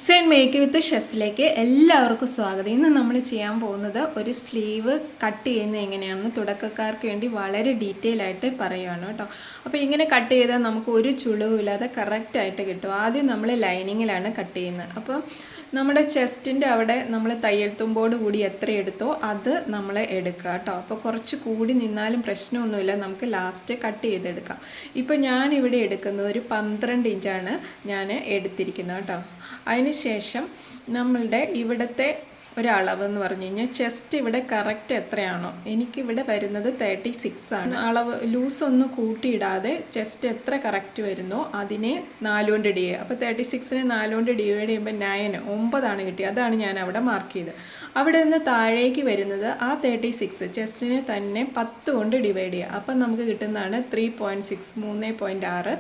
Same make വിത്ത് ഷെസ്സിലേക്ക് എല്ലാവർക്കും സ്വാഗതം. ഇന്ന് നമ്മൾ ചെയ്യാൻ പോകുന്നത് ഒരു സ്ലീവ് കട്ട് ചെയ്യുന്നത് എങ്ങനെയാണെന്ന് തുടക്കക്കാർക്ക് വേണ്ടി വളരെ ഡീറ്റെയിൽ ആയിട്ട് പറയുകയാണ് കേട്ടോ. അപ്പോൾ ഇങ്ങനെ കട്ട് ചെയ്താൽ നമുക്ക് ഒരു ചുളിവില്ലാതെ കറക്റ്റായിട്ട് കിട്ടും. ആദ്യം നമ്മൾ ലൈനിങ്ങിലാണ് കട്ട് ചെയ്യുന്നത്. അപ്പം നമ്മുടെ ചെസ്റ്റിൻ്റെ അവിടെ നമ്മൾ തയ്യൽ തുമ്പോട് കൂടി എത്ര എടുത്തോ അത് നമ്മൾ എടുക്കുക കേട്ടോ. അപ്പോൾ കുറച്ച് കൂടി നിന്നാലും പ്രശ്നമൊന്നുമില്ല, നമുക്ക് ലാസ്റ്റ് കട്ട് ചെയ്തെടുക്കാം. ഇപ്പോൾ ഞാനിവിടെ എടുക്കുന്നത് ഒരു 12 ഇഞ്ചാണ് ഞാൻ എടുത്തിരിക്കുന്നത് കേട്ടോ. അതിന് ശേഷം നമ്മളുടെ ഇവിടുത്തെ ഒരളവെന്ന് പറഞ്ഞു കഴിഞ്ഞാൽ ചെസ്റ്റ് ഇവിടെ കറക്റ്റ് എത്രയാണോ, എനിക്കിവിടെ വരുന്നത് 36 ആണ്. അളവ് ലൂസൊന്നും കൂട്ടിയിടാതെ ചെസ്റ്റ് എത്ര കറക്റ്റ് വരുന്നോ അതിനെ 4 കൊണ്ട് ഡിവൈഡ് ചെയ്യുക. അപ്പോൾ 36നെ 4 കൊണ്ട് ഡിവൈഡ് ചെയ്യുമ്പോൾ 9 കിട്ടിയത്. അതാണ് ഞാൻ അവിടെ മാർക്ക് ചെയ്തത്. അവിടെ നിന്ന് താഴേക്ക് വരുന്നത് ആ 36 ചെസ്റ്റിനെ തന്നെ 10 കൊണ്ട് ഡിവൈഡ് ചെയ്യുക. അപ്പം നമുക്ക് കിട്ടുന്നതാണ് 3.6 3.6.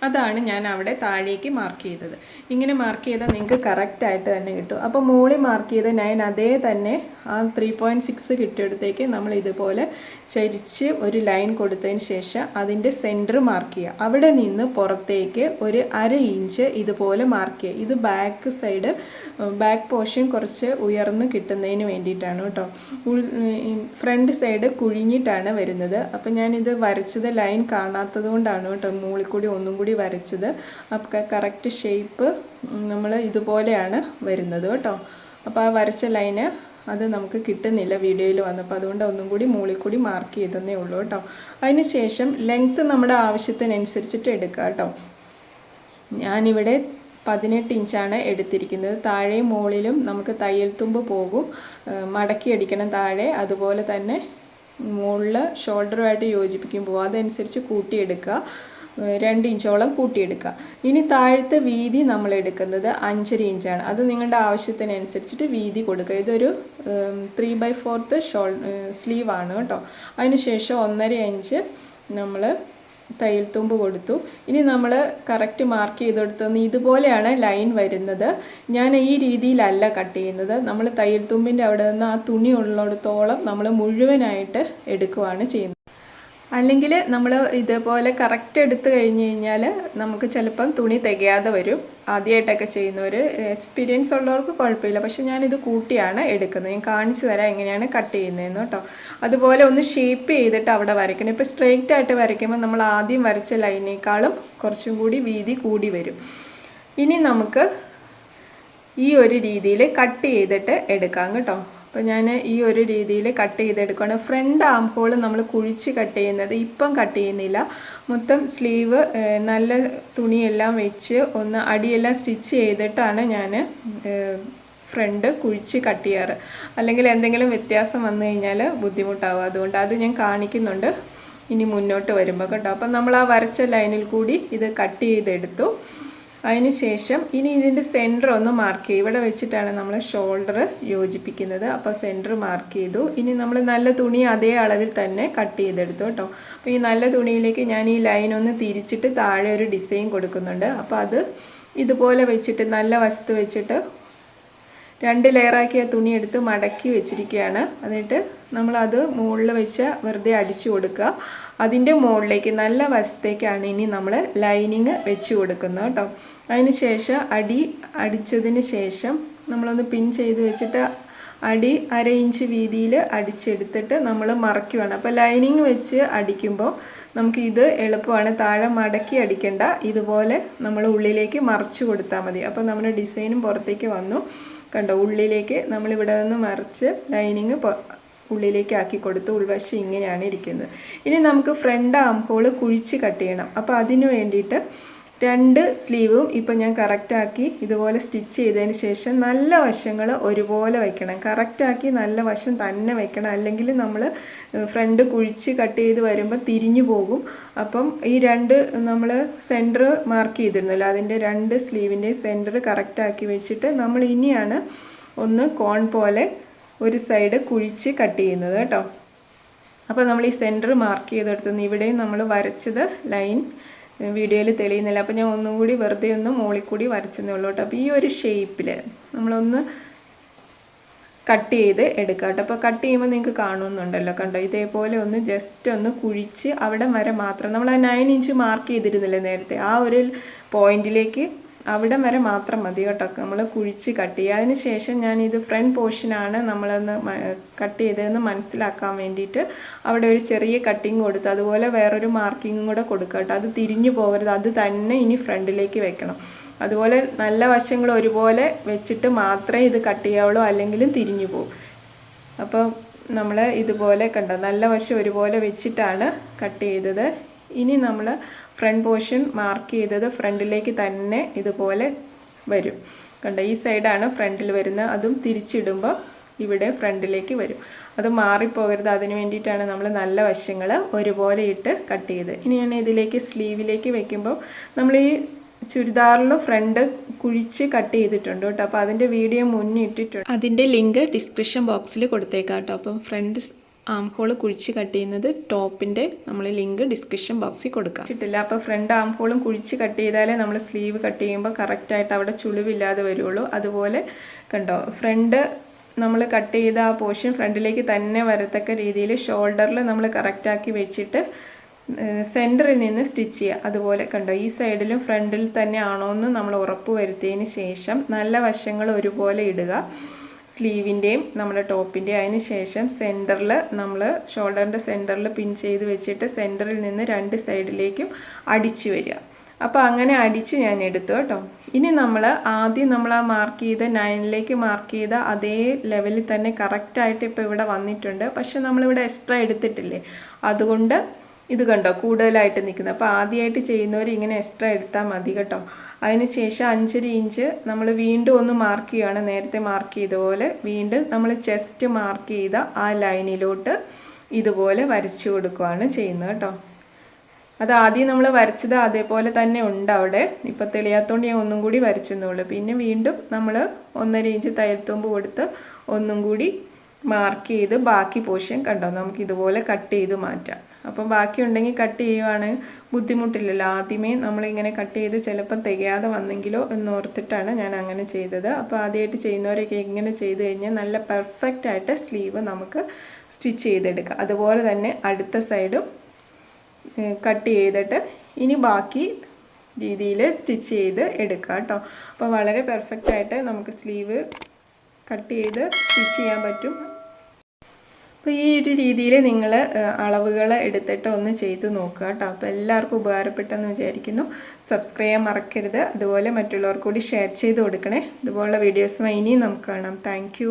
അതാണ് ഞാൻ അവിടെ താഴേക്ക് മാർക്ക് ചെയ്തത്. ഇങ്ങനെ മാർക്ക് ചെയ്താൽ നിങ്ങൾക്ക് കറക്റ്റായിട്ട് തന്നെ കിട്ടും. അപ്പോൾ മുകളിൽ മാർക്ക് ചെയ്ത 9 അതേ തന്നെ ആ 3.6 കിട്ടിയിടത്തേക്ക് നമ്മൾ ഇതുപോലെ ചരിച്ച് ഒരു ലൈൻ കൊടുത്തതിന് ശേഷം അതിൻ്റെ സെൻറ്റർ മാർക്ക് ചെയ്യുക. അവിടെ നിന്ന് പുറത്തേക്ക് ഒരു 1/2 ഇഞ്ച് ഇതുപോലെ മാർക്ക് ചെയ്യുക. ഇത് ബാക്ക് സൈഡ് ബാക്ക് പോർഷൻ കുറച്ച് ഉയർന്ന് കിട്ടുന്നതിന് വേണ്ടിയിട്ടാണ് കേട്ടോ. ഫ്രണ്ട് സൈഡ് കുഴിഞ്ഞിട്ടാണ് വരുന്നത്. അപ്പോൾ ഞാനിത് വരച്ചത് ലൈൻ കാണാത്തത് കൊണ്ടാണ് കേട്ടോ മുകളിൽ കൂടി ഒന്നും കൂടി വരച്ചത്. അപ്പോൾ കറക്റ്റ് ഷേപ്പ് നമ്മൾ ഇതുപോലെയാണ് വരുന്നത് കേട്ടോ. അപ്പോൾ ആ വരച്ച ലൈന് അത് നമുക്ക് കിട്ടുന്നില്ല വീഡിയോയിൽ വന്നപ്പോൾ, അതുകൊണ്ട് ഒന്നും കൂടി മുകളിൽ കൂടി മാർക്ക് ചെയ്തതേ ഉള്ളൂ കേട്ടോ. അതിന് ശേഷം ലെങ്ത്ത് നമ്മുടെ ആവശ്യത്തിനനുസരിച്ചിട്ട് എടുക്കുക കേട്ടോ. ഞാനിവിടെ 18 ഇഞ്ചാണ് എടുത്തിരിക്കുന്നത്. താഴെയും മുകളിലും നമുക്ക് തയ്യൽ തുമ്പ് പോകും, മടക്കി അടിക്കണം താഴെ. അതുപോലെ തന്നെ മുകളിൽ ഷോൾഡറുമായിട്ട് യോജിപ്പിക്കുമ്പോൾ അതനുസരിച്ച് കൂട്ടിയെടുക്കുക, 2 ഇഞ്ചോളം കൂട്ടിയെടുക്കുക. ഇനി താഴത്തെ വീതി നമ്മൾ എടുക്കുന്നത് 5.5 ഇഞ്ചാണ്. അത് നിങ്ങളുടെ ആവശ്യത്തിനനുസരിച്ചിട്ട് വീതി കൊടുക്കുക. ഇതൊരു 3/4 സ്ലീവാണ് കേട്ടോ. അതിന് ശേഷം 1.5 ഇഞ്ച് നമ്മൾ തയ്യൽ തുമ്പ് കൊടുത്തു. ഇനി നമ്മൾ കറക്റ്റ് മാർക്ക് ചെയ്തെടുത്തെന്ന് ഇതുപോലെയാണ് ലൈൻ വരുന്നത്. ഞാൻ ഈ രീതിയിലല്ല കട്ട് ചെയ്യുന്നത്. നമ്മൾ തയ്യൽ തുമ്പിൻ്റെ അവിടെ നിന്ന് ആ തുണി ഉള്ളിടത്തോളം നമ്മൾ മുഴുവനായിട്ട് എടുക്കുകയാണ് ചെയ്യുന്നത്. അല്ലെങ്കിൽ നമ്മൾ ഇതുപോലെ കറക്റ്റ് എടുത്തു കഴിഞ്ഞ് കഴിഞ്ഞാൽ നമുക്ക് ചിലപ്പം തുണി തികയാതെ വരും. ആദ്യമായിട്ടൊക്കെ ചെയ്യുന്നവർ, എക്സ്പീരിയൻസ് ഉള്ളവർക്ക് കുഴപ്പമില്ല. പക്ഷേ ഞാനിത് കൂട്ടിയാണ് എടുക്കുന്നത്. ഞാൻ കാണിച്ചു തരാം എങ്ങനെയാണ് കട്ട് ചെയ്യുന്നതെന്ന് കേട്ടോ. അതുപോലെ ഒന്ന് ഷേപ്പ് ചെയ്തിട്ട് അവിടെ വരയ്ക്കണം. ഇപ്പോൾ സ്ട്രെയിറ്റ് ആയിട്ട് വരയ്ക്കുമ്പോൾ നമ്മൾ ആദ്യം വരച്ച ലൈനേക്കാളും കുറച്ചും കൂടി വീതി കൂടി വരും. ഇനി നമുക്ക് ഈ ഒരു രീതിയിൽ കട്ട് ചെയ്തിട്ട് എടുക്കാം കേട്ടോ. അപ്പോൾ ഞാൻ ഈ ഒരു രീതിയിൽ കട്ട് ചെയ്തെടുക്കുകയാണ്. ഫ്രണ്ട് ആം ഹോൾ നമ്മൾ കുഴിച്ച് കട്ട് ചെയ്യുന്നത് ഇപ്പം കട്ട് ചെയ്യുന്നില്ല. മൊത്തം സ്ലീവ് നല്ല തുണിയെല്ലാം വെച്ച് ഒന്ന് അടിയെല്ലാം സ്റ്റിച്ച് ചെയ്തിട്ടാണ് ഞാൻ ഫ്രണ്ട് കുഴിച്ച് കട്ട് ചെയ്യാറ്. അല്ലെങ്കിൽ എന്തെങ്കിലും വ്യത്യാസം വന്നു കഴിഞ്ഞാൽ ബുദ്ധിമുട്ടാവും. അതുകൊണ്ട് അത് ഞാൻ കാണിക്കുന്നുണ്ട് ഇനി മുന്നോട്ട് വരുമ്പോൾ കേട്ടോ. അപ്പം നമ്മൾ ആ വരച്ച ലൈനിൽ കൂടി ഇത് കട്ട് ചെയ്തെടുത്തു. അതിന് ശേഷം ഇനി ഇതിൻ്റെ സെൻറ്റർ ഒന്ന് മാർക്ക് ചെയ്യും. ഇവിടെ വെച്ചിട്ടാണ് നമ്മൾ ഷോൾഡർ യോജിപ്പിക്കുന്നത്. അപ്പോൾ സെൻറ്റർ മാർക്ക് ചെയ്തു. ഇനി നമ്മൾ നല്ല തുണി അതേ അളവിൽ തന്നെ കട്ട് ചെയ്തെടുത്തു കേട്ടോ. അപ്പോൾ ഈ നല്ല തുണിയിലേക്ക് ഞാൻ ഈ ലൈൻ ഒന്ന് തിരിച്ചിട്ട് താഴെ ഒരു ഡിസൈൻ കൊടുക്കുന്നുണ്ട്. അപ്പോൾ അത് ഇതുപോലെ വെച്ചിട്ട് നല്ല വശത്ത് വെച്ചിട്ട് 2 ലെയറാക്കിയ തുണി എടുത്ത് മടക്കി വെച്ചിരിക്കുകയാണ്. എന്നിട്ട് നമ്മളത് മുകളിൽ വെച്ച് വെറുതെ അടിച്ചു കൊടുക്കുക. അതിൻ്റെ മുകളിലേക്ക് നല്ല വശത്തേക്കാണ് ഇനി നമ്മൾ ലൈനിങ് വെച്ച് കൊടുക്കുന്നത് കേട്ടോ. അതിന് ശേഷം അടിച്ചതിന് ശേഷം നമ്മളൊന്ന് പിൻ ചെയ്ത് വെച്ചിട്ട് അടി 1/2 ഇഞ്ച് വീതിയിൽ അടിച്ചെടുത്തിട്ട് നമ്മൾ മറയ്ക്കുകയാണ്. അപ്പോൾ ലൈനിങ് വെച്ച് അടിക്കുമ്പോൾ നമുക്ക് ഇത് എളുപ്പമാണ്. താഴെ മടക്കി അടിക്കേണ്ട, ഇതുപോലെ നമ്മൾ ഉള്ളിലേക്ക് മറിച്ച് കൊടുത്താൽ മതി. അപ്പോൾ നമ്മുടെ ഡിസൈനും പുറത്തേക്ക് വന്നു കണ്ടോ. ഉള്ളിലേക്ക് നമ്മളിവിടെ നിന്ന് മറിച്ച് ലൈനിങ് ഉള്ളിലേക്ക് ആക്കി കൊടുത്ത് ഉൾവശം ഇങ്ങനെയാണ് ഇരിക്കുന്നത്. ഇനി നമുക്ക് ഫ്രണ്ട് ആം ഹോൾ കുഴിച്ച് കട്ട് ചെയ്യണം. അപ്പോൾ അതിന് വേണ്ടിയിട്ട് 2 സ്ലീവും ഇപ്പം ഞാൻ കറക്റ്റാക്കി ഇതുപോലെ സ്റ്റിച്ച് ചെയ്തതിന് ശേഷം നല്ല വശങ്ങൾ ഒരുപോലെ വയ്ക്കണം. കറക്റ്റാക്കി നല്ല വശം തന്നെ വയ്ക്കണം. അല്ലെങ്കിൽ നമ്മൾ ഫ്രണ്ട് കുഴിച്ച് കട്ട് ചെയ്ത് വരുമ്പോൾ തിരിഞ്ഞു പോകും. അപ്പം ഈ 2 നമ്മൾ സെൻറ്റർ മാർക്ക് ചെയ്തിരുന്നല്ലോ, അതിൻ്റെ 2 സ്ലീവിൻ്റെ സെൻറ്റർ കറക്റ്റാക്കി വെച്ചിട്ട് നമ്മൾ ഇനിയാണ് ഒന്ന് കോൺ പോലെ ഒരു സൈഡ് കുഴിച്ച് കട്ട് ചെയ്യുന്നത് കേട്ടോ. അപ്പോൾ നമ്മൾ ഈ സെൻറ്റർ മാർക്ക് ചെയ്തെടുത്തുനിന്ന് ഇവിടെയും നമ്മൾ വരച്ചത് ലൈൻ വീഡിയോയിൽ തെളിയുന്നില്ല. അപ്പോൾ ഞാൻ ഒന്നും കൂടി വെറുതെ ഒന്ന് മുകളിൽ കൂടി വരച്ചെന്നേ ഉള്ളൂ കേട്ടോ. അപ്പോൾ ഈ ഒരു ഷേപ്പിൽ നമ്മളൊന്ന് കട്ട് ചെയ്ത് എടുക്കുക കേട്ടോ. അപ്പോൾ കട്ട് ചെയ്യുമ്പോൾ നിങ്ങൾക്ക് കാണുന്നുണ്ടല്ലോ കണ്ടോ. ഇതേപോലെ ഒന്ന് ജസ്റ്റ് ഒന്ന് കുഴിച്ച് അവിടെ വരെ മാത്രം നമ്മൾ ആ 9 ഇഞ്ച് മാർക്ക് ചെയ്തിരുന്നില്ലേ നേരത്തെ, ആ ഒരു പോയിന്റിലേക്ക് അവിടം വരെ മാത്രം മതി കേട്ടോ നമ്മൾ കുഴിച്ച് കട്ട് ചെയ്യുക. അതിന് ശേഷം ഞാനിത് ഫ്രണ്ട് പോർഷനാണ് നമ്മളൊന്ന് കട്ട് ചെയ്തതെന്ന് മനസ്സിലാക്കാൻ വേണ്ടിയിട്ട് അവിടെ ഒരു ചെറിയ കട്ടിങ് കൊടുത്തു. അതുപോലെ വേറൊരു മാർക്കിങ്ങും കൂടെ കൊടുക്കുക കേട്ടോ. അത് തിരിഞ്ഞു പോകരുത്, അത് തന്നെ ഇനി ഫ്രണ്ടിലേക്ക് വെക്കണം. അതുപോലെ നല്ല വശങ്ങൾ ഒരുപോലെ വെച്ചിട്ട് മാത്രമേ ഇത് കട്ട് ചെയ്യാവുള്ളൂ, അല്ലെങ്കിലും തിരിഞ്ഞു പോകും. അപ്പോൾ നമ്മൾ ഇതുപോലെ കണ്ടോ നല്ല വശം ഒരുപോലെ വെച്ചിട്ടാണ് കട്ട് ചെയ്തത്. ഇനി നമ്മൾ ഫ്രണ്ട് പോർഷൻ മാർക്ക് ചെയ്തത് ഫ്രണ്ടിലേക്ക് തന്നെ ഇതുപോലെ വരും. കണ്ടോ ഈ സൈഡാണ് ഫ്രണ്ടിൽ വരുന്നത്, അതും തിരിച്ചിടുമ്പോൾ ഇവിടെ ഫ്രണ്ടിലേക്ക് വരും. അത് മാറിപ്പോകരുത്, അതിന് വേണ്ടിയിട്ടാണ് നമ്മൾ നല്ല വശങ്ങൾ ഒരുപോലെ ഇട്ട് കട്ട് ചെയ്ത്. ഇനി ഞാൻ ഇതിലേക്ക് സ്ലീവിലേക്ക് വെക്കുമ്പോൾ നമ്മൾ ഈ ചുരിദാറിൽ ഫ്രണ്ട് കുഴിച്ച് കട്ട് ചെയ്തിട്ടുണ്ട് കേട്ടോ. അപ്പോൾ അതിൻ്റെ വീഡിയോ മുന്നേ ഇട്ടിട്ടുണ്ട്, അതിൻ്റെ ലിങ്ക് ഡിസ്ക്രിപ്ഷൻ ബോക്സിൽ കൊടുത്തേക്കാം കേട്ടോ. അപ്പം ഫ്രണ്ട് ആം ഹോൾ കുഴിച്ച് കട്ട് ചെയ്യുന്നത് ടോപ്പിൻ്റെ നമ്മൾ ലിങ്ക് ഡിസ്ക്രിപ്ഷൻ ബോക്സിൽ കൊടുക്കാം വെച്ചിട്ടില്ല. അപ്പോൾ ഫ്രണ്ട് ആം ഹോളും കുഴിച്ച് കട്ട് ചെയ്താലേ നമ്മൾ സ്ലീവ് കട്ട് ചെയ്യുമ്പോൾ കറക്റ്റായിട്ട് അവിടെ ചുളിവില്ലാതെ വരുള്ളൂ. അതുപോലെ കണ്ടോ ഫ്രണ്ട് നമ്മൾ കട്ട് ചെയ്ത ആ പോർഷൻ ഫ്രണ്ടിലേക്ക് തന്നെ വരത്തക്ക രീതിയിൽ ഷോൾഡറിൽ നമ്മൾ കറക്റ്റാക്കി വെച്ചിട്ട് സെൻറ്ററിൽ നിന്ന് സ്റ്റിച്ച് ചെയ്യുക. അതുപോലെ കണ്ടോ ഈ സൈഡിലും ഫ്രണ്ടിൽ തന്നെ ആണോ എന്ന് നമ്മൾ ഉറപ്പ് വരുത്തിയതിന് ശേഷം നല്ല വശങ്ങൾ ഒരുപോലെ ഇടുക, സ്ലീവിൻ്റെയും നമ്മുടെ ടോപ്പിൻ്റെയും. അതിന് ശേഷം സെൻറ്ററിൽ നമ്മൾ ഷോൾഡറിൻ്റെ സെൻറ്ററിൽ പിൻ ചെയ്ത് വെച്ചിട്ട് സെൻറ്ററിൽ നിന്ന് രണ്ട് സൈഡിലേക്കും അടിച്ചു വരിക. അപ്പോൾ അങ്ങനെ അടിച്ച് ഞാൻ എടുത്തു കേട്ടോ. ഇനി നമ്മൾ ആദ്യം നമ്മൾ ആ മാർക്ക് ചെയ്ത 9ലേക്ക് മാർക്ക് ചെയ്ത അതേ ലെവലിൽ തന്നെ കറക്റ്റായിട്ട് ഇപ്പോൾ ഇവിടെ വന്നിട്ടുണ്ട്. പക്ഷെ നമ്മളിവിടെ എക്സ്ട്രാ എടുത്തിട്ടില്ലേ, അതുകൊണ്ട് ഇത് കണ്ടോ കൂടുതലായിട്ട് നിൽക്കുന്നത്. അപ്പോൾ ആദ്യമായിട്ട് ചെയ്യുന്നവർ ഇങ്ങനെ എക്സ്ട്രാ എടുത്താൽ മതി കേട്ടോ. അതിന് ശേഷം 5.5 ഇഞ്ച് നമ്മൾ വീണ്ടും ഒന്ന് മാർക്ക് ചെയ്യുകയാണ്, നേരത്തെ മാർക്ക് ചെയ്ത പോലെ വീണ്ടും നമ്മൾ ചെസ്റ്റ് മാർക്ക് ചെയ്ത ആ ലൈനിലോട്ട് ഇതുപോലെ വരച്ചു കൊടുക്കുകയാണ് ചെയ്യുന്നത് കേട്ടോ. അത് ആദ്യം നമ്മൾ വരച്ചത് അതേപോലെ തന്നെ ഉണ്ട് അവിടെ, ഇപ്പോൾ തെളിയാത്തതുകൊണ്ട് ഞാൻ ഒന്നും കൂടി വരച്ചെന്നുള്ളൂ. പിന്നെ വീണ്ടും നമ്മൾ 1.5 ഇഞ്ച് തയ്യൽത്തുമ്പ് കൊടുത്ത് ഒന്നും കൂടി മാർക്ക് ചെയ്ത് ബാക്കി പോർഷൻ കണ്ടോ നമുക്ക് ഇതുപോലെ കട്ട് ചെയ്ത് മാറ്റാം. അപ്പം ബാക്കി ഉണ്ടെങ്കിൽ കട്ട് ചെയ്യുവാണെങ്കിൽ ബുദ്ധിമുട്ടില്ലല്ലോ. ആദ്യമേ നമ്മളിങ്ങനെ കട്ട് ചെയ്ത് ചിലപ്പം തികയാതെ വന്നെങ്കിലോ എന്നോർത്തിട്ടാണ് ഞാൻ അങ്ങനെ ചെയ്തത്. അപ്പോൾ ആദ്യമായിട്ട് ചെയ്യുന്നവരൊക്കെ ഇങ്ങനെ ചെയ്ത് കഴിഞ്ഞാൽ നല്ല പെർഫെക്റ്റായിട്ട് സ്ലീവ് നമുക്ക് സ്റ്റിച്ച് ചെയ്തെടുക്കാം. അതുപോലെ തന്നെ അടുത്ത സൈഡും കട്ട് ചെയ്തിട്ട് ഇനി ബാക്കി രീതിയിൽ സ്റ്റിച്ച് ചെയ്ത് എടുക്കാം കേട്ടോ. അപ്പോൾ വളരെ പെർഫെക്റ്റായിട്ട് നമുക്ക് സ്ലീവ് കട്ട് ചെയ്ത് സ്റ്റിച്ച് ചെയ്യാൻ പറ്റും. അപ്പോൾ ഈ ഒരു രീതിയിൽ നിങ്ങൾ അളവുകൾ എടുത്തിട്ട് ഒന്ന് ചെയ്ത് നോക്കുക കേട്ടോ. അപ്പോൾ എല്ലാവർക്കും ഉപകാരപ്പെട്ടെന്ന് വിചാരിക്കുന്നു. സബ്സ്ക്രൈബ് ചെയ്യാൻ മറക്കരുത്. അതുപോലെ മറ്റുള്ളവർക്ക് കൂടി ഷെയർ ചെയ്ത് കൊടുക്കണേ. ഇതുപോലുള്ള വീഡിയോസുമായി ഇനിയും നമുക്ക് കാണാം. താങ്ക്